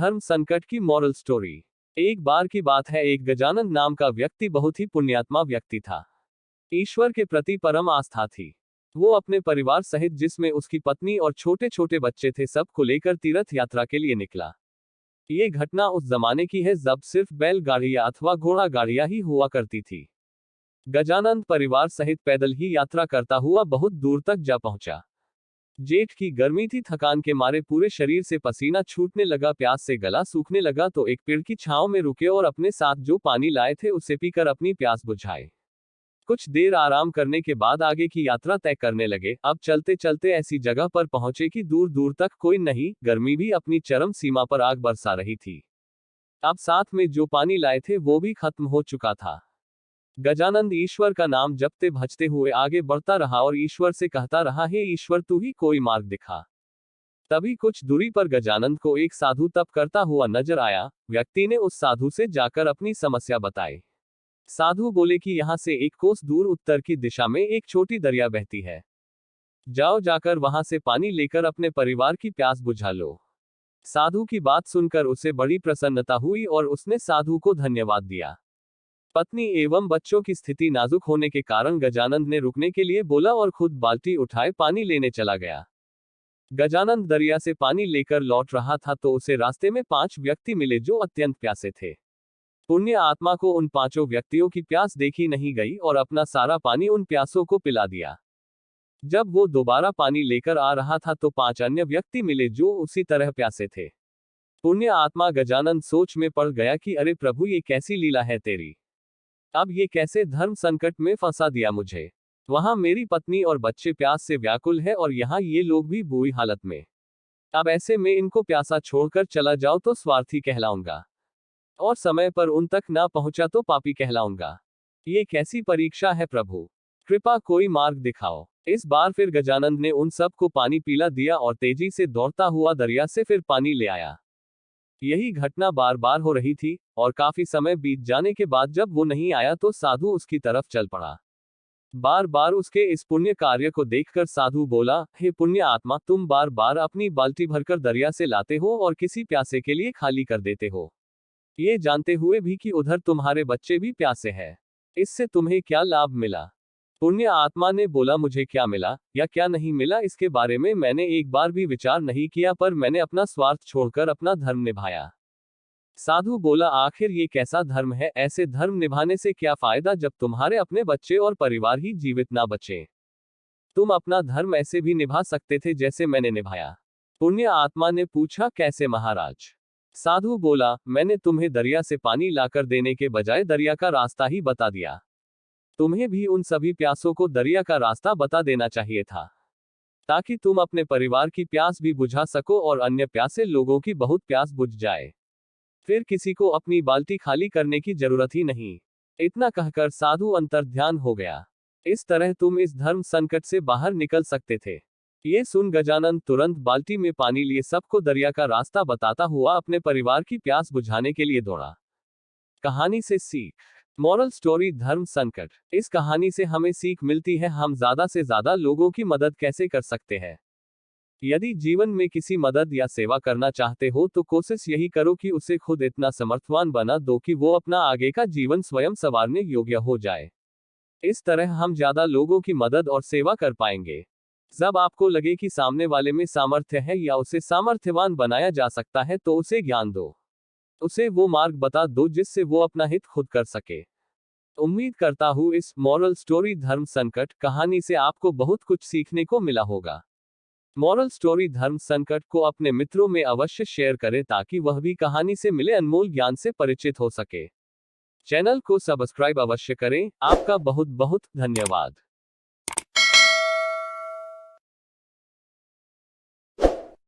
धर्म संकट की मॉरल स्टोरी। एक बार की बात है, एक गजानन नाम का व्यक्ति बहुत ही पुण्यात्मा व्यक्ति था। ईश्वर के प्रति परम आस्था थी। वो अपने परिवार सहित, जिसमें उसकी पत्नी और छोटे छोटे बच्चे थे, सबको लेकर तीर्थ यात्रा के लिए निकला। ये घटना उस जमाने की है जब सिर्फ बैलगाड़ियां अथवा घोड़ा गाड़ियां ही हुआ करती थी। गजानंद परिवार सहित पैदल ही यात्रा करता हुआ बहुत दूर तक जा पहुंचा। जेठ की गर्मी थी, थकान के मारे पूरे शरीर से पसीना छूटने लगा, प्यास से गला सूखने लगा तो एक पेड़ की छांव में रुके और अपने साथ जो पानी लाए थे उसे पीकर अपनी प्यास बुझाए। कुछ देर आराम करने के बाद आगे की यात्रा तय करने लगे। अब चलते चलते ऐसी जगह पर पहुंचे कि दूर दूर तक कोई नहीं, गर्मी भी अपनी चरम सीमा पर आग बरसा रही थी। अब साथ में जो पानी लाए थे वो भी खत्म हो चुका था। गजानंद ईश्वर का नाम जपते भजते हुए आगे बढ़ता रहा और ईश्वर से कहता रहा, हे ईश्वर, तू ही कोई मार्ग दिखा। तभी कुछ दूरी पर गजानंद को एक साधु तप करता हुआ नजर आया। व्यक्ति ने उस साधु से जाकर अपनी समस्या बताई। साधु बोले कि यहाँ से एक कोस दूर उत्तर की दिशा में एक छोटी दरिया बहती है, जाओ, जाकर वहां से पानी लेकर अपने परिवार की प्यास बुझा लो। साधु की बात सुनकर उसे बड़ी प्रसन्नता हुई और उसने साधु को धन्यवाद दिया। पत्नी एवं बच्चों की स्थिति नाजुक होने के कारण गजानंद ने रुकने के लिए बोला और खुद बाल्टी उठाए पानी लेने चला गया। गजानंद दरिया से पानी लेकर लौट रहा था तो उसे रास्ते में 5 व्यक्ति मिले जो अत्यंत प्यासे थे। पुण्य आत्मा को उन 5 व्यक्तियों की प्यास देखी नहीं गई और अपना सारा पानी उन प्यासों को पिला दिया। जब वो दोबारा पानी लेकर आ रहा था तो 5 अन्य व्यक्ति मिले जो उसी तरह प्यासे थे। पुण्य आत्मा गजानंद सोच में पड़ गया कि अरे प्रभु, ये कैसी लीला है तेरी। अब ये कैसे धर्म संकट में फंसा दिया मुझे। वहां मेरी पत्नी और बच्चे प्यास से व्याकुल है और यहाँ ये लोग भी बुरी हालत में। अब ऐसे में इनको प्यासा छोड़कर चला जाओ तो स्वार्थी कहलाऊंगा, और समय पर उन तक ना पहुंचा तो पापी कहलाऊंगा। ये कैसी परीक्षा है प्रभु, कृपा कोई मार्ग दिखाओ। इस बार फिर गजानंद ने उन सब को पानी पिला दिया और तेजी से दौड़ता हुआ दरिया से फिर पानी ले आया। यही घटना बार बार हो रही थी और काफी समय बीत जाने के बाद जब वो नहीं आया तो साधु उसकी तरफ चल पड़ा। बार बार उसके इस पुण्य कार्य को देखकर साधु बोला, हे पुण्य आत्मा, तुम बार बार अपनी बाल्टी भरकर दरिया से लाते हो और किसी प्यासे के लिए खाली कर देते हो, ये जानते हुए भी कि उधर तुम्हारे बच्चे भी प्यासे हैं। इससे तुम्हें क्या लाभ मिला? पुण्य आत्मा ने बोला, मुझे क्या मिला या क्या नहीं मिला इसके बारे में मैंने एक बार भी विचार नहीं किया, पर मैंने अपना स्वार्थ छोड़कर अपना धर्म निभाया। साधु बोला, आखिर ये कैसा धर्म है? ऐसे धर्म निभाने से क्या फायदा जब तुम्हारे अपने बच्चे और परिवार ही जीवित ना बचे। तुम अपना धर्म ऐसे भी निभा सकते थे जैसे मैंने निभाया। पुण्य आत्मा ने पूछा, कैसे महाराज? साधु बोला, मैंने तुम्हें दरिया से पानी लाकर देने के बजाय दरिया का रास्ता ही बता दिया। तुम्हें भी उन सभी प्यासों को दरिया का रास्ता बता देना चाहिए था, ताकि तुम अपने परिवार की प्यास भी बुझा सको और अन्य प्यासे लोगों की बहुत प्यास बुझ जाए। फिर किसी को अपनी बाल्टी खाली करने की जरूरत ही नहीं। इतना कहकर साधु अंतर्ध्यान हो गया। इस तरह तुम इस धर्म संकट से बाहर निकल सकते थे। ये सुन गजानंद तुरंत बाल्टी में पानी लिए सबको दरिया का रास्ता बताता हुआ अपने परिवार की प्यास बुझाने के लिए दौड़ा। कहानी से सीख। मॉरल स्टोरी, धर्म संकट। इस कहानी से हमें सीख मिलती है, हम ज्यादा से ज्यादा लोगों की मदद कैसे कर सकते हैं। यदि जीवन में किसी मदद या सेवा करना चाहते हो तो कोशिश यही करो कि उसे खुद इतना समर्थवान बना दो कि वो अपना आगे का जीवन स्वयं संवारने योग्य हो जाए। इस तरह हम ज्यादा लोगों की मदद और सेवा कर पाएंगे। जब आपको लगे कि सामने वाले में सामर्थ्य है या उसे सामर्थ्यवान बनाया जा सकता है तो उसे ज्ञान दो, उसे वो मार्ग बता दो जिससे वो अपना हित खुद कर सके। उम्मीद करता हूँ इस मॉरल स्टोरी धर्म संकट कहानी से आपको बहुत कुछ सीखने को मिला होगा। मॉरल स्टोरी धर्म संकट को अपने मित्रों में अवश्य शेयर करें ताकि वह भी कहानी से मिले अनमोल ज्ञान से परिचित हो सके। चैनल को सब्सक्राइब अवश्य करें। आपका बहुत बहुत धन्यवाद।